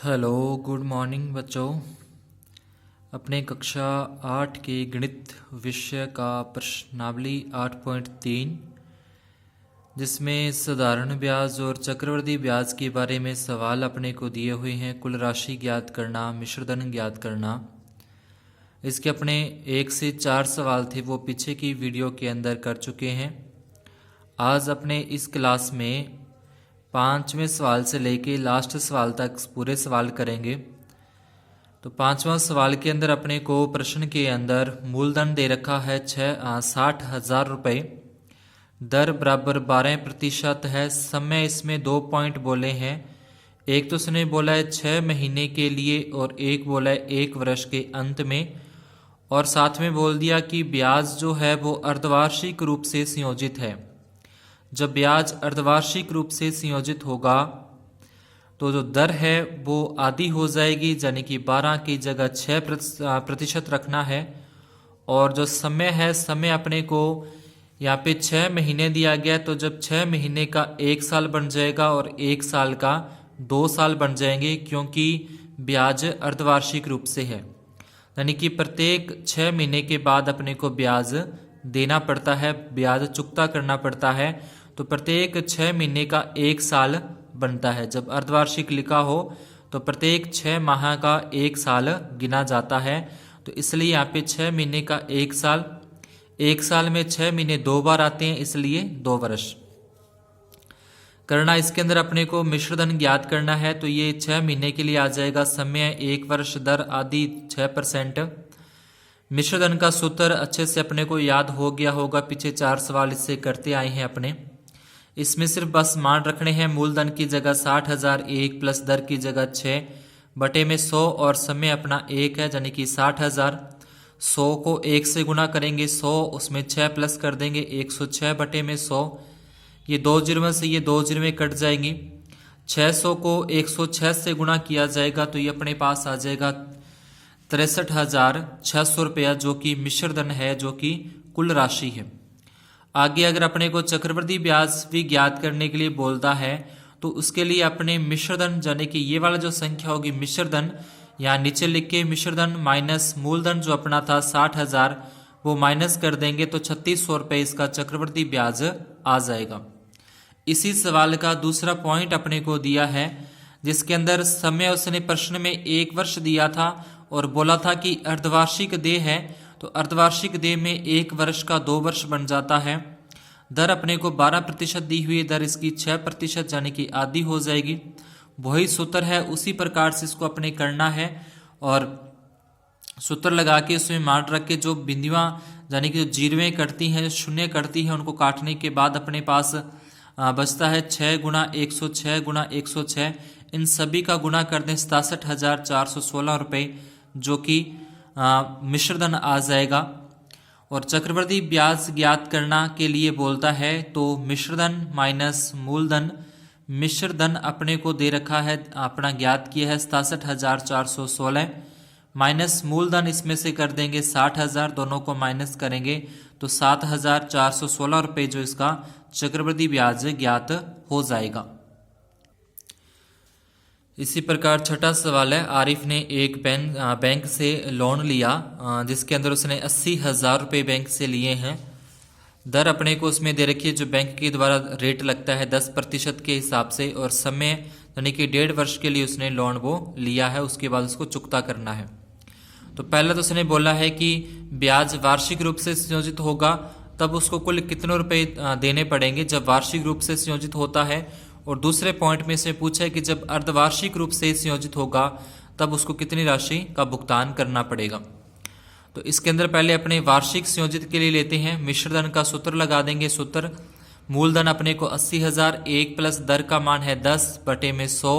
Hello, good morning बच्चों। अपने कक्षा 8 के गणित विषय का प्रश्नावली 8.3 जिसमें साधारण ब्याज और चक्रवृद्धि ब्याज के बारे में सवाल अपने को दिए हुए हैं। कुल राशि ज्ञात करना, मिश्रधन ज्ञात करना। इसके अपने 1 से 4 सवाल थे, वो पीछे की वीडियो के अंदर कर चुके हैं। आज अपने इस क्लास में 5वें सवाल से लेके लास्ट सवाल तक पूरे सवाल करेंगे। तो 5वां सवाल के अंदर अपने को प्रश्न के अंदर मूलधन दे रखा है 60,000 रुपये, दर बराबर 12% है। समय इसमें 2 पॉइंट बोले हैं। एक तो उसने बोला है 6 महीने के लिए और एक बोला है 1 वर्ष के अंत में, और साथ में बोल दिया कि ब्याज जो है वो अर्धवार्षिक रूप से संयोजित है। जब ब्याज अर्धवार्षिक रूप से संयोजित होगा तो जो दर है वो आधी हो जाएगी, यानी कि 12 की जगह 6% रखना है। और जो समय है, समय अपने को यहाँ पे 6 महीने दिया गया, तो जब 6 महीने का 1 साल बन जाएगा और 1 साल का 2 साल बन जाएंगे, क्योंकि ब्याज अर्धवार्षिक रूप से है। यानी कि प्रत्येक 6 महीने के बाद अपने को ब्याज देना पड़ता है, ब्याज चुकता करना पड़ता है। तो प्रत्येक 6 महीने का 1 साल बनता है। जब अर्धवार्षिक लिखा हो तो प्रत्येक 6 माह का 1 साल गिना जाता है। तो इसलिए यहाँ पे 6 महीने का 1 साल, 1 साल में 6 महीने 2 बार आते हैं, इसलिए 2 वर्ष करना। इसके अंदर अपने को मिश्रधन ज्ञात करना है, तो ये 6 महीने के लिए आ जाएगा। समय 1 वर्ष, दर आधी 6%। मिश्रधन का सूत्र अच्छे से अपने को याद हो गया होगा, पीछे 4 सवाल इससे करते आए हैं अपने। इसमें सिर्फ बस मान रखने हैं। मूलधन की जगह 60,001 प्लस दर की जगह 6 बटे में 100 और समय अपना 1 है, यानी कि 60,000। 100 को 1 से गुना करेंगे, 100 उसमें 6 प्लस कर देंगे, 106 बटे में 100। ये 2 जीरो से ये 2 जीरो कट जाएंगी। 600 को 106 से गुना किया जाएगा, तो ये अपने पास आ जाएगा 63,600 रुपया, जो कि मिश्रधन है, जो कि कुल राशि है। आगे अगर अपने को चक्रवृद्धि ब्याज भी ज्ञात करने के लिए बोलता है, तो उसके लिए अपने मिश्रधन, यानी कि ये वाला जो संख्या होगी मिश्रधन, यहाँ नीचे लिख के मिश्रधन माइनस मूलधन जो अपना था 60,000 वो माइनस कर देंगे, तो 3600 रुपये इसका चक्रवृद्धि ब्याज आ जाएगा। इसी सवाल का दूसरा पॉइंट अपने को दिया है, जिसके अंदर समय उसने प्रश्न में 1 वर्ष दिया था और बोला था कि अर्धवार्षिक देय है, तो अर्धवार्षिक देय में 1 वर्ष का 2 वर्ष बन जाता है। दर अपने को 12% दी हुई है, दर इसकी 6% यानी कि आधी हो जाएगी। वही सूत्र है, उसी प्रकार से इसको अपने करना है। और सूत्र लगा के उसमें मान रख के जो बिंदुआं यानी कि जो जीरोएं करती हैं, जो शून्य करती हैं, उनको काटने के बाद अपने पास बचता है 6 गुणा 106 गुणा 106। इन सभी का गुणा कर दें 67,416 रुपये, जो कि मिश्रधन आ जाएगा। और चक्रवृद्धि ब्याज ज्ञात करना के लिए बोलता है, तो मिश्रधन माइनस मूलधन। मिश्रधन अपने को दे रखा है, अपना ज्ञात किया है 67,416 माइनस मूलधन, इसमें से कर देंगे 60,000, दोनों को माइनस करेंगे तो 7,416 रुपये जो इसका चक्रवृद्धि ब्याज ज्ञात हो जाएगा। इसी प्रकार छठा सवाल है, आरिफ ने एक बैंक से लोन लिया, जिसके अंदर उसने 80,000 रुपये बैंक से लिए हैं। दर अपने को उसमें दे रखी है, जो बैंक के द्वारा रेट लगता है 10% के हिसाब से, और समय यानी कि 1.5 वर्ष के लिए उसने लोन वो लिया है, उसके बाद उसको चुकता करना है। तो पहला तो उसने बोला है कि ब्याज वार्षिक रूप से संयोजित होगा, तब उसको कुल कितने रुपए देने पड़ेंगे जब वार्षिक रूप से संयोजित होता है। और दूसरे पॉइंट में से पूछा है कि जब अर्धवार्षिक रूप से संयोजित होगा तब उसको कितनी राशि का भुगतान करना पड़ेगा। तो इसके अंदर पहले अपने वार्षिक संयोजित के लिए लेते हैं, मिश्रधन का सूत्र लगा देंगे। सूत्र मूलधन अपने को 80,000, 1 प्लस दर का मान है 10 बटे में 100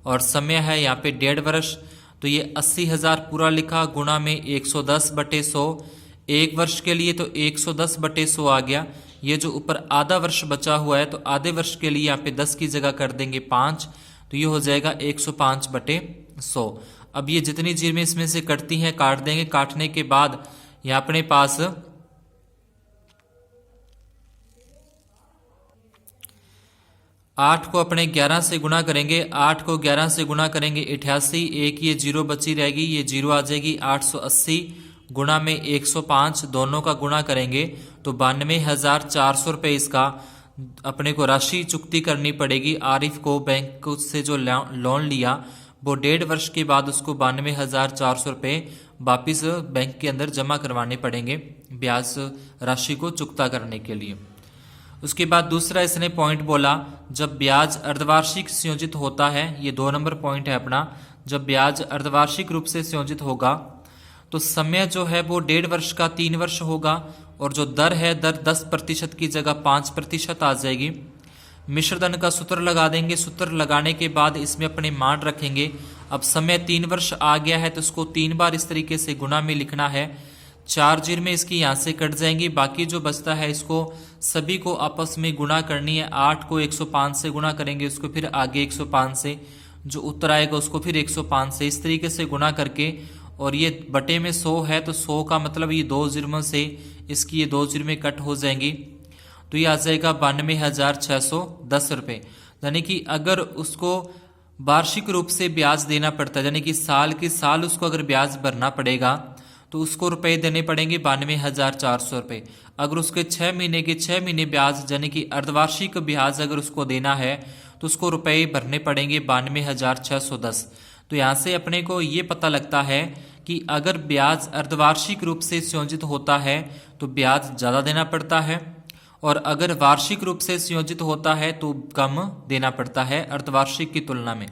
और समय है यहाँ पे 1.5 वर्ष, तो ये 80,000 पूरा लिखा गुणा में 110 बटे 100। 1 वर्ष के लिए तो 110 बटे 100 आ गया। ये जो ऊपर आधा वर्ष बचा हुआ है, तो आधे वर्ष के लिए यहाँ पे 10 की जगह कर देंगे 5, तो ये हो जाएगा 105 बटे 100। अब ये जितनी जीरो इसमें से कटती हैं काट देंगे। काटने के बाद यहाँ अपने पास 8 को अपने 11 से गुणा करेंगे, 8 को 11 से गुणा करेंगे 88, एक ये जीरो बची रहेगी, ये जीरो आ जाएगी। 880 गुणा में 105, दोनों का गुणा करेंगे तो 92,400 रुपये इसका अपने को राशि चुकती करनी पड़ेगी। आरिफ को बैंक से जो लोन लिया वो 1.5 वर्ष के बाद उसको 92,400 रुपये वापिस बैंक के अंदर जमा करवाने पड़ेंगे ब्याज राशि को चुकता करने के लिए। उसके बाद दूसरा इसने पॉइंट बोला, जब ब्याज अर्धवार्षिक संयोजित होता है, ये 2 नंबर पॉइंट है अपना, जब ब्याज अर्धवार्षिक रूप से संयोजित होगा तो समय जो है वो 1.5 वर्ष का 3 वर्ष होगा और जो दर है दर 10% की जगह 5% आ जाएगी। मिश्रधन का सूत्र लगा देंगे, सूत्र लगाने के बाद इसमें अपने मान रखेंगे। अब समय 3 वर्ष आ गया है तो इसको 3 बार इस तरीके से गुणा में लिखना है। 4 जीर में इसकी यहाँ से कट जाएंगी, बाकी जो बचता है इसको सभी को आपस में गुणा करनी है। 8 को 105 से गुणा करेंगे, उसको फिर आगे 105 से, जो उत्तर आएगा उसको फिर 105 से, इस तरीके से गुणा करके, और ये बटे में 100 है तो 100 का मतलब ये 2 जीरो से इसकी ये 2 जीरो में कट हो जाएंगी तो ये आ जाएगा 92,610 रुपये। यानी कि अगर उसको वार्षिक रूप से ब्याज देना पड़ता है, यानी कि साल के साल उसको अगर ब्याज भरना पड़ेगा तो उसको रुपए देने पड़ेंगे 92,400 रुपये। अगर उसके 6 महीने के 6 महीने ब्याज यानी कि अर्धवार्षिक ब्याज अगर उसको देना है तो उसको रुपए भरने पड़ेंगे 92,610। तो यहाँ से अपने को ये पता लगता है कि अगर ब्याज अर्धवार्षिक रूप से संयोजित होता है तो ब्याज ज़्यादा देना पड़ता है और अगर वार्षिक रूप से संयोजित होता है तो कम देना पड़ता है अर्धवार्षिक की तुलना में।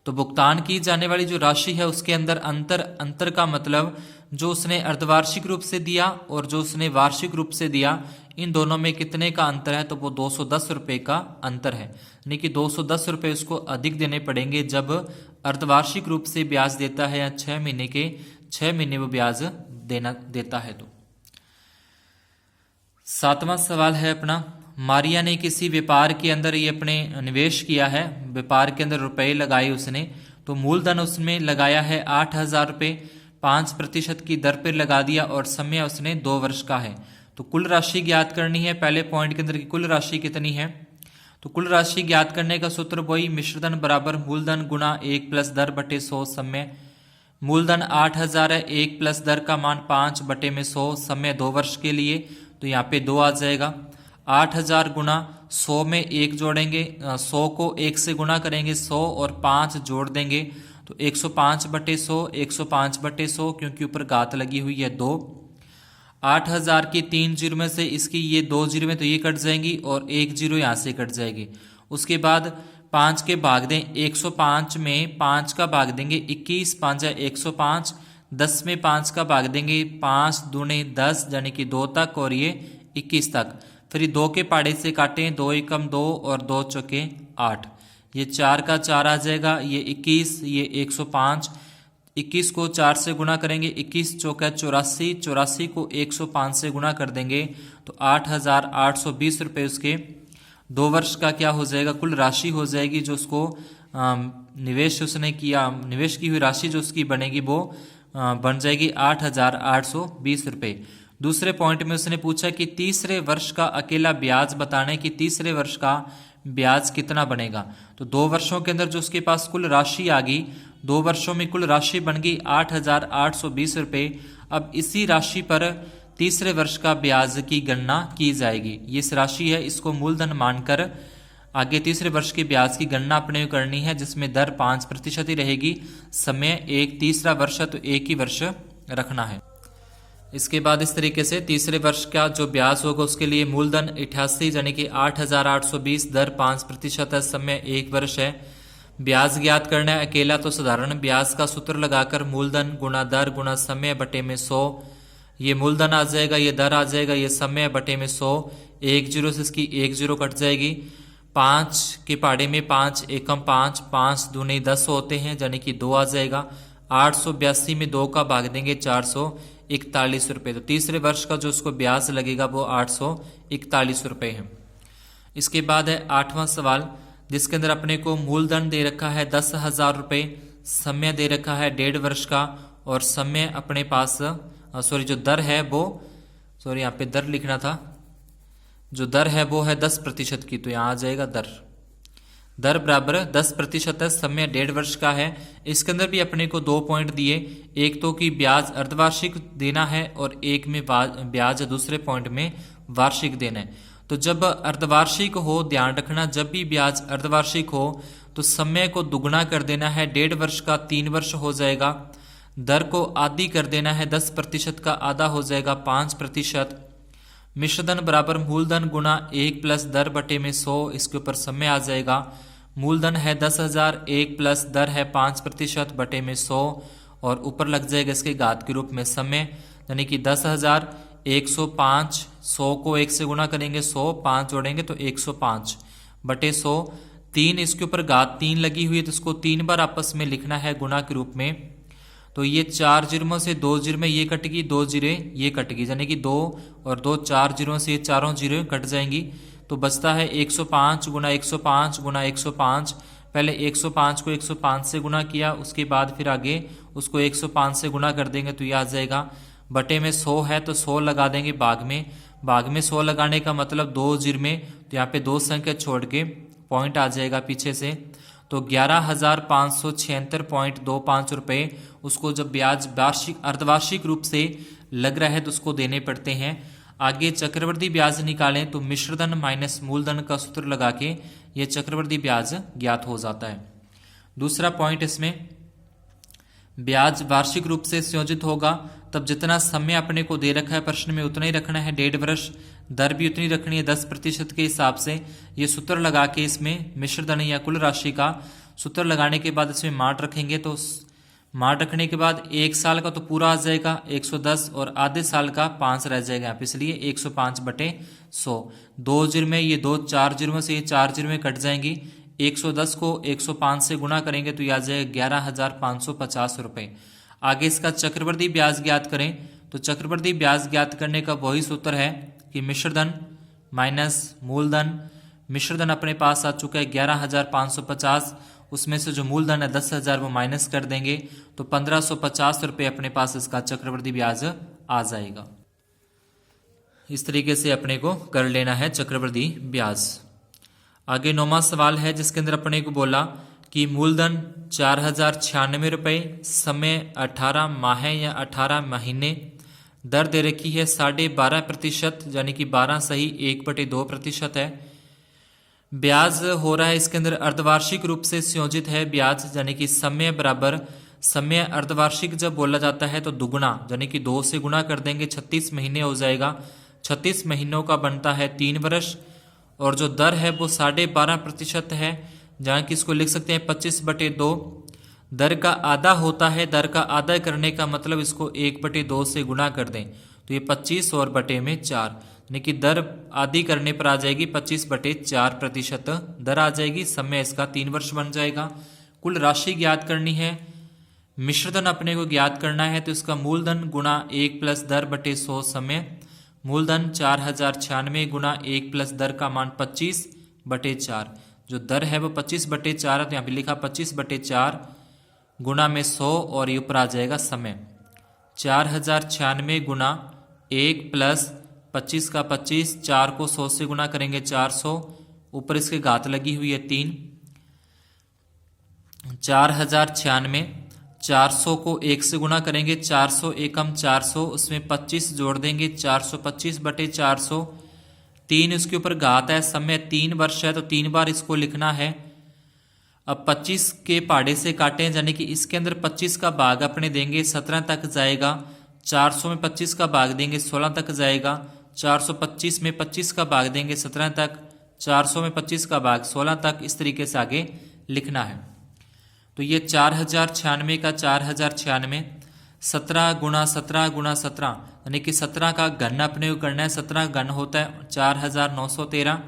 तो भुगतान की जाने वाली जो राशि है उसके अंदर अंतर का मतलब जो उसने अर्धवार्षिक रूप से दिया और जो उसने वार्षिक रूप से दिया, इन दोनों में कितने का अंतर है, तो वो 210 रुपये का अंतर है। यानी कि 210 रुपये उसको अधिक देने पड़ेंगे जब अर्धवार्षिक रूप से ब्याज देता है या 6 महीने के 6 महीने वो ब्याज देता है। तो 7वां सवाल है अपना, मारिया ने किसी व्यापार के अंदर ये अपने निवेश किया है, व्यापार के अंदर रुपए लगाए उसने, तो मूलधन उसमें लगाया है 8,000 रुपये, 5% की दर पर लगा दिया और समय उसने 2 वर्ष का है। तो कुल राशि ज्ञात करनी है। पहले पॉइंट के अंदर की कुल राशि कितनी है, तो कुल राशि ज्ञात करने का सूत्र वही मिश्रधन बराबर मूलधन गुणा 1 प्लस दर बटे 100 समय। मूलधन 8,000 है, 1 प्लस दर का मान 5 बटे में 100, समय 2 वर्ष के लिए, तो यहाँ पे 2 आ जाएगा। 8,000 गुना 100 में 1 जोड़ेंगे, 100 को 1 से गुणा करेंगे, 100 और 5 जोड़ देंगे तो 105 बटे 100, 105 बटे 100, क्योंकि ऊपर घात लगी हुई है 2। 8,000 की 3 जीरो में से इसकी ये 2 जीरो में तो ये कट जाएंगी और 1 जीरो यहाँ से कट जाएगी। उसके बाद 5 के भाग दें, 105 में 5 का भाग देंगे 21, 5 है 105, 10 में 5 का भाग देंगे 5 दूने 10 यानी कि 2 तक और ये 21 तक। फिर 2 के पाड़े से काटें, 2 एकम 2 और 2 चौके 8, ये 4 का 4 आ जाएगा, ये 21, ये 105, 21 को 4 से गुणा करेंगे, 21 चौका 84, 84 को 105 से गुणा कर देंगे तो 8,820 रुपये उसके 2 वर्ष का क्या हो जाएगा, कुल राशि हो जाएगी जो उसको निवेश उसने किया, निवेश की हुई राशि जो उसकी बनेगी वो बन जाएगी 8,820 रुपये। दूसरे पॉइंट में उसने पूछा कि तीसरे वर्ष का अकेला ब्याज बताने की तीसरे वर्ष का ब्याज कितना बनेगा। तो 2 वर्षों के अंदर जो उसके पास कुल राशि आ गई, 2 वर्षों में कुल राशि बन गई 8,820 रुपये। अब इसी राशि पर तीसरे वर्ष का ब्याज की गणना की जाएगी। ये इस राशि है, इसको मूलधन मानकर आगे तीसरे वर्ष के ब्याज की गणना अपने करनी है, जिसमें दर 5% ही रहेगी, समय एक तीसरा वर्ष है तो एक ही वर्ष रखना है। इसके बाद इस तरीके से तीसरे वर्ष का जो ब्याज होगा उसके लिए मूलधन 88 यानी कि 8,820, दर 5% है, समय 1 वर्ष है। ब्याज ज्ञात करना है अकेला, तो साधारण ब्याज का सूत्र लगाकर मूलधन गुणा दर गुणा समय बटे में 100, ये मूलधन आ जाएगा, ये दर आ जाएगा, ये समय बटे में 100, 1 जीरो से इसकी 1 जीरो कट जाएगी। 5 के पाड़े में 5 एकम 5, 5 दूने 10 होते हैं यानी कि 2 आ जाएगा। 882 में 2 का भाग देंगे 441 रुपये। तो तीसरे वर्ष का जो उसको ब्याज लगेगा वो 841 रुपये है। इसके बाद है 8वां सवाल, जिसके अंदर अपने को मूलधन दे रखा है 10,000 रुपये, समय दे रखा है 1.5 वर्ष का और समय अपने पास जो दर है वो यहाँ पे दर लिखना था, जो दर है वो है 10% की, तो यहाँ आ जाएगा दर बराबर 10% है। समय 1.5 वर्ष का है। इसके अंदर भी अपने को 2 पॉइंट दिए, एक तो कि ब्याज अर्धवार्षिक देना है और एक में ब्याज दूसरे पॉइंट में वार्षिक देना है। तो जब अर्धवार्षिक हो, ध्यान रखना जब भी ब्याज अर्धवार्षिक हो तो समय को दुगुना कर देना है, 1.5 वर्ष का 3 वर्ष हो जाएगा। दर को आधी कर देना है, 10% का आधा हो जाएगा 5%। मिश्रधन बराबर मूलधन गुना 1 प्लस दर बटे में 100, इसके ऊपर समय आ जाएगा। मूलधन है 10,000, 1 प्लस दर है 5% बटे में 100 और ऊपर लग जाएगा इसके घात के रूप में समय, यानी कि 10,000 105, 100 को 1 से गुना करेंगे 100, 5 जोड़ेंगे तो 105 बटे 100। 3 इसके ऊपर घात 3 लगी हुई है तो इसको 3 बार आपस में लिखना है गुना के रूप में। तो ये 4 जीरो से 2 जीरो में ये कटेगी, 2 जीरो ये कटेगी, यानी कि 2 और 2 4 जीरो से ये चारों जीरो कट जाएंगी। तो बचता है 105 गुना 105 गुना 105। पहले 105 को 105 से गुना किया, उसके बाद फिर आगे उसको 105 से गुना कर देंगे तो ये आ जाएगा। बटे में 100 है तो 100 लगा देंगे भाग में 100 लगाने का मतलब 2 जीरो में, तो यहाँ पे 2 संख्या छोड़ के पॉइंट आ जाएगा पीछे से। तो 11,576.25 रुपये उसको जब ब्याज वार्षिक अर्धवार्षिक रूप से लग रहा है तो उसको देने पड़ते हैं। आगे चक्रवृद्धि ब्याज निकालें तो मिश्रधन माइनस मूलधन का सूत्र लगा के ये चक्रवृद्धि ब्याज ज्ञात हो जाता है। दूसरा पॉइंट इसमें, ब्याज वार्षिक रूप से संयोजित होगा तब जितना समय अपने को दे रखा है प्रश्न में उतना ही रखना है, 1.5 वर्ष। दर भी उतनी रखनी है 10% के हिसाब से। ये सूत्र लगा के इसमें मिश्रधन या कुल राशि का सूत्र लगाने के बाद इसमें मार्ट रखेंगे, तो मार्ट रखने के बाद 1 साल का तो पूरा आ जाएगा 110 और आधे साल का 5 रह जाएगा यहाँ पे, इसलिए 105 बटे 100। 2 जीरो में ये 2 4 जीरो से ये 4 जीरो में कट जाएंगी। 110 को 105 से गुना करेंगे तो यह आ जाएगा 11,550 रुपये। आगे इसका चक्रवृद्धि ब्याज ज्ञात करें तो चक्रवृद्धि ब्याज ज्ञात करने का वही सूत्र है कि मिश्रधन माइनस मूलधन। मिश्रधन अपने पास आ चुका है 11,550, उसमें से जो मूलधन है 10,000 वो माइनस कर देंगे तो 1,550 रुपये अपने पास इसका चक्रवृद्धि ब्याज आ जाएगा। इस तरीके से अपने को कर लेना है चक्रवृद्धि ब्याज। आगे 9वां सवाल है जिसके अंदर अपने को बोला कि मूलधन 4,096 रुपये, समय 18 माह या 18 महीने, दर दे रखी है 12.5% यानी कि 12 सही 1/2% है। ब्याज हो रहा है इसके अंदर अर्धवार्षिक रूप से संयोजित है ब्याज, यानी कि समय बराबर समय अर्धवार्षिक जब बोला जाता है तो दुगुना यानी कि 2 से गुना कर देंगे 36 महीने हो जाएगा। 36 महीनों का बनता है 3 वर्ष और जो दर है वो 12.5% है, जहाँ कि इसको लिख सकते हैं 25/2। दर का आधा होता है, दर का आधा करने का मतलब इसको 1/2 से गुना कर दें तो ये 25 और बटे में 4, यानी कि दर आधी करने पर आ जाएगी 25/4% दर आ जाएगी। समय इसका 3 वर्ष बन जाएगा। कुल राशि ज्ञात करनी है, मिश्रधन अपने को ज्ञात करना है तो इसका मूलधन गुना 1 प्लस दर बटे 100 समय। मूलधन 4,096 गुना 1 प्लस दर का मान 25/4, जो दर है वो 25/4 है तो यहाँ पे लिखा 25/4 गुना में 100 और ये ऊपर आ जाएगा समय। 4,096 गुना 1 प्लस 25 का 25, 4 को 100 से गुना करेंगे 400, ऊपर इसके घात लगी हुई है 3। 4,096, 400 को 1 से गुना करेंगे 400 एकम 400, उसमें 25 जोड़ देंगे 425/400। 3 इसके ऊपर घात है, समय 3 वर्ष है तो 3 बार इसको लिखना है। अब 25 के पहाड़े से काटें यानी कि इसके अंदर 25 का भाग अपने देंगे 17 तक जाएगा। 400 में 25 का भाग देंगे 16 तक जाएगा। 425 में 25 का भाग देंगे 17 तक। 400 में 25 का भाग 16 तक, इस तरीके से आगे लिखना है। तो ये 4,096 का 4,096, 17 गुना 17 गुना 17 यानी कि 17 का घन अपने को करना है। 17 घन होता है 4,913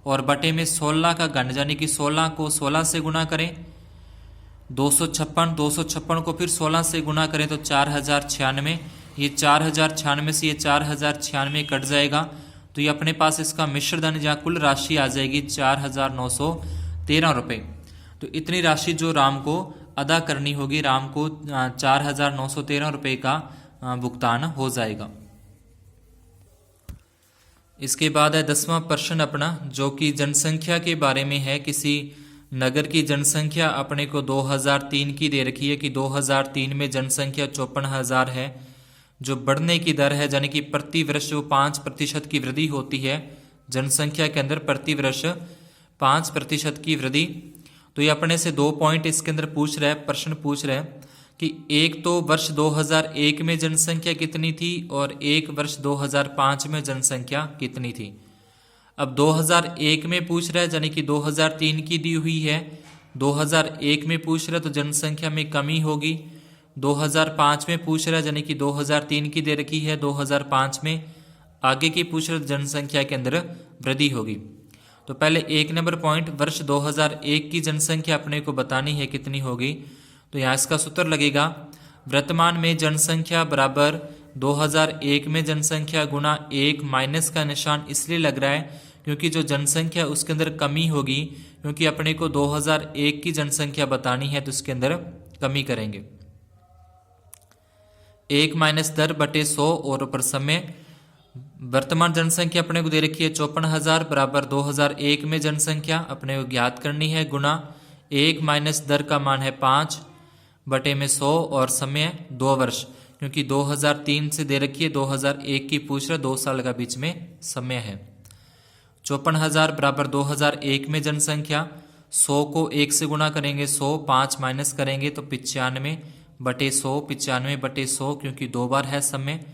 और बटे में 16 का घन यानी कि 16 को 16 से गुना करें 256, 256 को फिर 16 से गुना करें तो 4,096। ये 4,096 से ये 4,096 कट जाएगा तो ये अपने पास इसका मिश्रधन या कुल राशि आ जाएगी 4,913 रुपये। तो इतनी राशि जो राम को अदा करनी होगी, राम को 4,913 रुपये का भुगतान हो जाएगा। इसके बाद है 10वां प्रश्न अपना, जो कि जनसंख्या के बारे में है। किसी नगर की जनसंख्या अपने को 2003 की दे रखी है कि 2003 में जनसंख्या 54,000 है, जो बढ़ने की दर है, यानी कि प्रति वर्ष वो 5% की वृद्धि होती है जनसंख्या के अंदर, प्रति वर्ष 5% की वृद्धि। तो ये अपने से 2 पॉइंट इसके अंदर पूछ रहा है, प्रश्न पूछ रहा है कि एक तो वर्ष 2001 में जनसंख्या कितनी थी और एक वर्ष 2005 में जनसंख्या कितनी थी। अब 2001 में पूछ रहा है, यानी कि 2003 की दी हुई है, 2001 में पूछ रहा है तो जनसंख्या में कमी होगी। 2005 में पूछ रहा है, यानी कि 2003 की दे रखी है, 2005 में आगे की पूछ रहा है, जनसंख्या के अंदर वृद्धि होगी। तो पहले 1 नंबर पॉइंट, वर्ष 2001 की जनसंख्या अपने को बतानी है कितनी होगी। तो यहाँ इसका सूत्र लगेगा, वर्तमान में जनसंख्या बराबर 2001 में जनसंख्या गुना 1, माइनस का निशान इसलिए लग रहा है क्योंकि जो जनसंख्या उसके अंदर कमी होगी, क्योंकि अपने को 2001 की जनसंख्या बतानी है तो इसके अंदर कमी करेंगे। 1 माइनस 10 बटे 100 और ऊपर समय। वर्तमान जनसंख्या अपने को दे रखी है 54,000 बराबर 2001 में जनसंख्या अपने को ज्ञात करनी है, गुना 1 माइनस 10 का मान है 5 बटे में 100 और समय 2 वर्ष, क्योंकि 2003 से दे रखी है, 2001 की पूछ रहा, 2 साल का बीच में समय है। 54,000 बराबर 2001 में जनसंख्या, 100 को 1 से गुणा करेंगे 100, 5 माइनस करेंगे तो 95 बटे 100, 95 बटे 100, क्योंकि 2 बार है समय।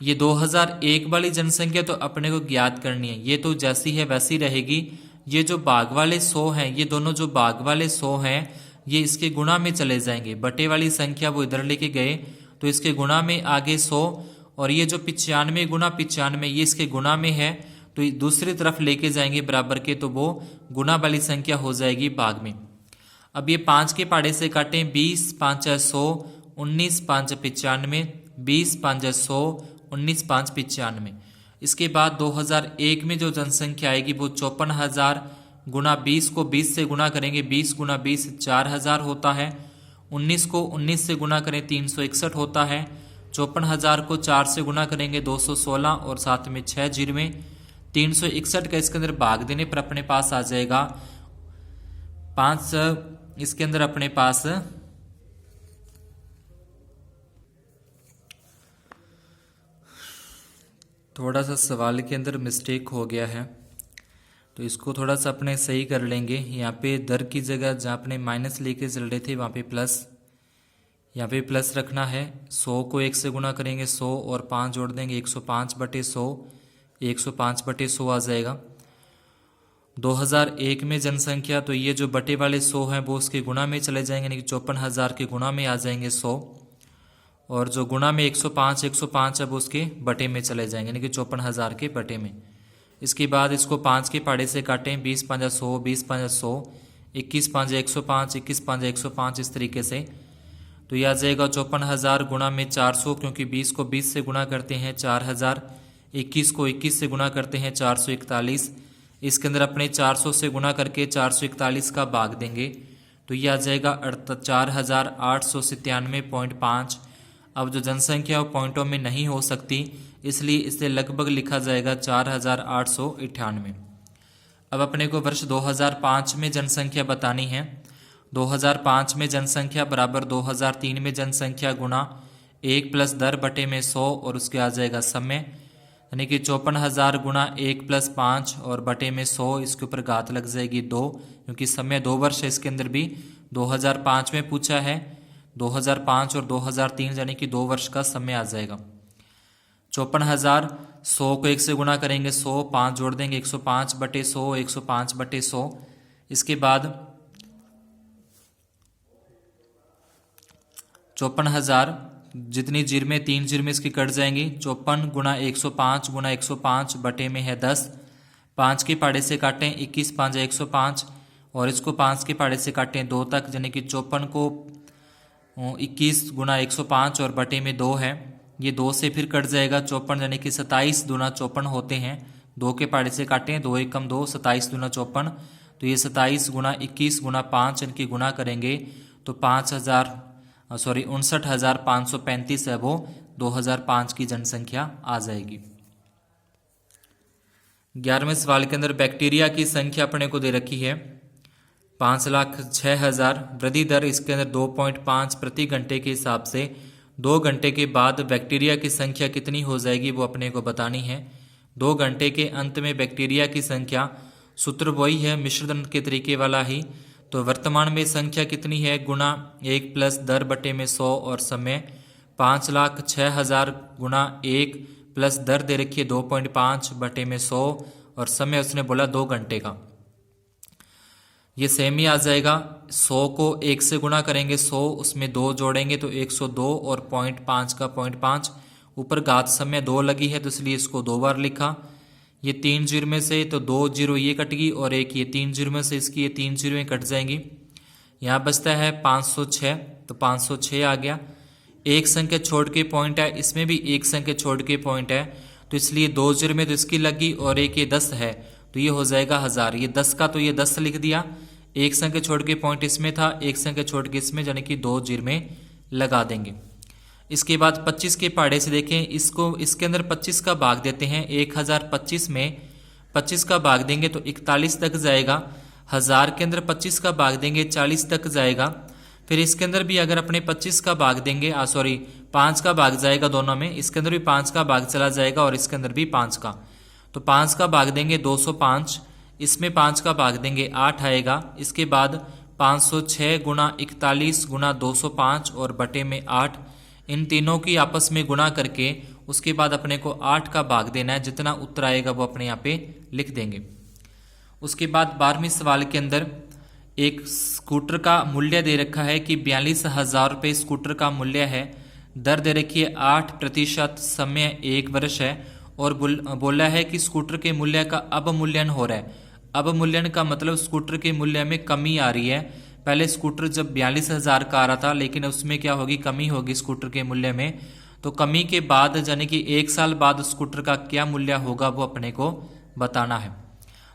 ये 2001 वाली जनसंख्या तो अपने को ज्ञात करनी है, ये तो जैसी है वैसी रहेगी। ये जो भाग वाले 100 हैं, ये दोनों जो भाग वाले 100 हैं ये इसके गुणा में चले जाएंगे, बटे वाली संख्या वो इधर लेके गए तो इसके गुणा में आगे 100, और ये जो 95 गुना 95 ये इसके गुणा में है तो दूसरी तरफ लेके जाएंगे बराबर के, तो वो गुना वाली संख्या हो जाएगी भाग में। अब ये 5 के पाड़े से काटें, 20 5 100, 19 5 95, 20 5 100, 19 5 95। इसके बाद 2001 में जो जनसंख्या आएगी वो 54,000 गुना 20 को 20 से गुणा करेंगे, 20 गुना 20 4,000 होता है। 19 को 19 से गुणा करें 361 होता है। 54,000 को 4 से गुणा करेंगे 216 और साथ में 6 जीरो में 361 का इसके अंदर भाग देने पर अपने पास आ जाएगा 5। इसके अंदर अपने पास थोड़ा सा सवाल के अंदर मिस्टेक हो गया है, तो इसको थोड़ा सा अपने सही कर लेंगे। यहाँ पे दर की जगह जहाँ अपने माइनस लेके चल रहे थे वहाँ पे प्लस, यहाँ पे प्लस रखना है। 100 को 1 से गुणा करेंगे 100 और 5 जोड़ देंगे 105 बटे 100, 105 बटे 100 आ जाएगा। 2001 में जनसंख्या, तो ये जो बटे वाले 100 हैं वो उसके गुणा में चले जाएंगे, यानी कि 54,000 के गुणा में आ जाएंगे 100, और जो गुणा में 105 अब उसके बटे में चले जाएंगे, यानी कि 54,000 के बटे में। इसके बाद इसको 5 के पाड़े से काटें, 20 5 100, 20 5 100, 21 5 105, 21 5 105, इस तरीके से। तो यह आ जाएगा 54,000 गुणा में 400, क्योंकि 20 को 20 से गुणा करते हैं 4,000, 21 को 21 से गुणा करते हैं 441। इसके अंदर अपने 400 से गुणा करके 441 का भाग देंगे तो यह आ जाएगा 4897.5। अब जो जनसंख्या वो पॉइंटों में नहीं हो सकती, इसलिए इसे लगभग लिखा जाएगा 4898। अब अपने को वर्ष 2005 में जनसंख्या बतानी है। 2005 में जनसंख्या बराबर 2003 में जनसंख्या गुणा 1 प्लस दर बटे में 100 और उसके आ जाएगा समय, यानी कि 54,000 गुणा 1 प्लस 5 और बटे में 100, इसके ऊपर घात लग जाएगी 2, क्योंकि समय 2 वर्ष है। इसके अंदर भी 2005 में पूछा है, 2005 और 2003, यानी कि 2 वर्ष का समय आ जाएगा। 54,000, 100 को 1 से गुणा करेंगे 100, 5 जोड़ देंगे 105 बटे 100, 105 बटे 100। इसके बाद 54,000 जितनी जीर में 3 जीर में इसकी कट जाएंगी। 54 गुणा 105 गुणा 105 बटे में है 10। 5 के पाड़े से काटें, 21 5 105 और इसको 5 के पाड़े से काटें 2 तक, यानी कि 54 को 21 गुणा 105 और बटे में 2 है। ये 2 से फिर कट जाएगा 54, यानी कि 27 दूना 54 होते हैं। 2 के पाड़े से काटें, 2 1 कम 2, 27 दूना 54। तो ये 27 गुणा 21 गुणा 5 इनकी गुणा करेंगे तो 59,535 है वो 2005 की जनसंख्या आ जाएगी। 11वें सवाल के अंदर बैक्टीरिया की संख्या अपने को दे रखी है 5,06,000। वृद्धि दर इसके अंदर 2.5 प्रति घंटे के हिसाब से 2 घंटे के बाद बैक्टीरिया की संख्या कितनी हो जाएगी वो अपने को बतानी है। 2 घंटे के अंत में बैक्टीरिया की संख्या, सूत्र वही है मिश्रण के तरीके वाला ही। तो वर्तमान में संख्या कितनी है गुना 1 प्लस दर बटे में 100 और समय 5,06,000 गुना 1 प्लस दर दे रखी है 2.5 बटे में 100 और समय उसने बोला 2 घंटे का। ये सेम ही आ जाएगा। 100 को 1 से गुणा करेंगे 100, उसमें 2 जोड़ेंगे तो 102 और 0.5 का 0.5, ऊपर घात समय 2 लगी है तो इसलिए इसको 2 बार लिखा। ये 3 जीरो में से तो 2 जीरो ये कट गई और एक ये 3 जीरो में से इसकी ये 3 जीरो कट जाएंगी। यहाँ बचता है 506, तो 506 आ गया। एक संख्या छोड़ के पॉइंट है, इसमें भी एक संख्या छोड़ के पॉइंट है तो इसलिए 2 जीरो में तो इसकी लगी और एक ये 10 है तो ये हो जाएगा 1000। ये 10 का तो ये 10 लिख दिया, एक संख्या छोड़ के पॉइंट इसमें था, एक संख्या छोड़ के इसमें, यानी कि 2 जीरो में लगा देंगे। इसके बाद 25 के पहाड़े से देखें, इसको इसके अंदर 25 का भाग देते हैं। 1025 में 25 का भाग देंगे तो 41 तक जाएगा। 1000 के अंदर 25 का भाग देंगे 40 तक जाएगा। फिर इसके अंदर भी अगर अपने 25 का भाग देंगे 5 का भाग जाएगा दोनों में, इसके अंदर भी 5 का भाग चला जाएगा और इसके अंदर भी 5 का। तो 5 का भाग देंगे 205, इसमें 5 का भाग देंगे 8 आएगा। इसके बाद 506 गुना 41 गुना 205 और बटे में 8, इन तीनों की आपस में गुणा करके उसके बाद अपने को 8 का भाग देना है। जितना उत्तर आएगा वो अपने यहाँ पे लिख देंगे। उसके बाद 12वें सवाल के अंदर एक स्कूटर का मूल्य दे रखा है कि 42,000 रुपये स्कूटर का मूल्य है। दर दे रखी है 8%, समय 1 वर्ष है और बोला है कि स्कूटर के मूल्य का अवमूल्यन हो रहा है। अवमूल्यन का मतलब स्कूटर के मूल्य में कमी आ रही है। पहले स्कूटर जब 42,000 का आ रहा था, लेकिन उसमें क्या होगी, कमी होगी स्कूटर के मूल्य में। तो कमी के बाद यानी कि 1 साल बाद स्कूटर का क्या मूल्य होगा वो अपने को बताना है।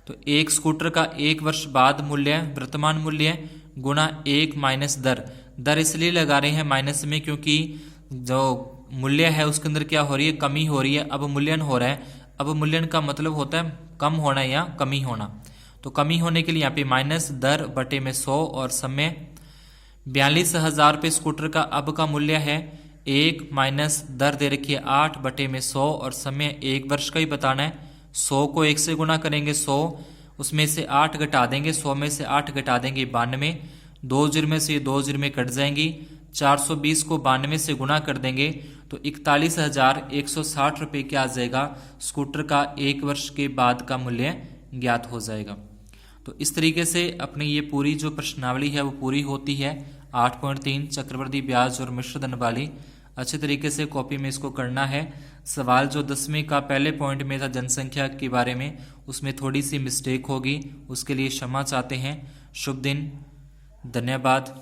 तो एक स्कूटर का 1 वर्ष बाद मूल्य, वर्तमान मूल्य गुना 1 माइनस दर। दर इसलिए लगा रहे हैं माइनस में क्योंकि जो मूल्य है उसके अंदर क्या हो रही है, कमी हो रही है, अवमूल्यन हो रहा है। अवमूल्यन का मतलब होता है कम होना या कमी होना। तो कमी होने के लिए यहाँ पे माइनस दर बटे में 100 और समय 42,000 रुपये स्कूटर का अब का मूल्य है। 1 माइनस दर दे रखी है 8 बटे में 100 और समय 1 वर्ष का ही बताना है। 100 को 1 से गुना करेंगे 100, उसमें से 8 घटा देंगे, 100 में से 8 घटा देंगे 92, 2 जीरो में से 2 जीरो में कट जाएंगी। 420 को 92 से गुणा कर देंगे तो 41,160 रुपये क्या आ जाएगा, स्कूटर का 1 वर्ष के बाद का मूल्य ज्ञात हो जाएगा। तो इस तरीके से अपनी ये पूरी जो प्रश्नावली है वो पूरी होती है। 8.3 चक्रवृद्धि ब्याज और मिश्र धन वाली। अच्छे तरीके से कॉपी में इसको करना है। सवाल जो 10वें का पहले पॉइंट में था जनसंख्या के बारे में, उसमें थोड़ी सी मिस्टेक होगी, उसके लिए क्षमा चाहते हैं। शुभ दिन, धन्यवाद।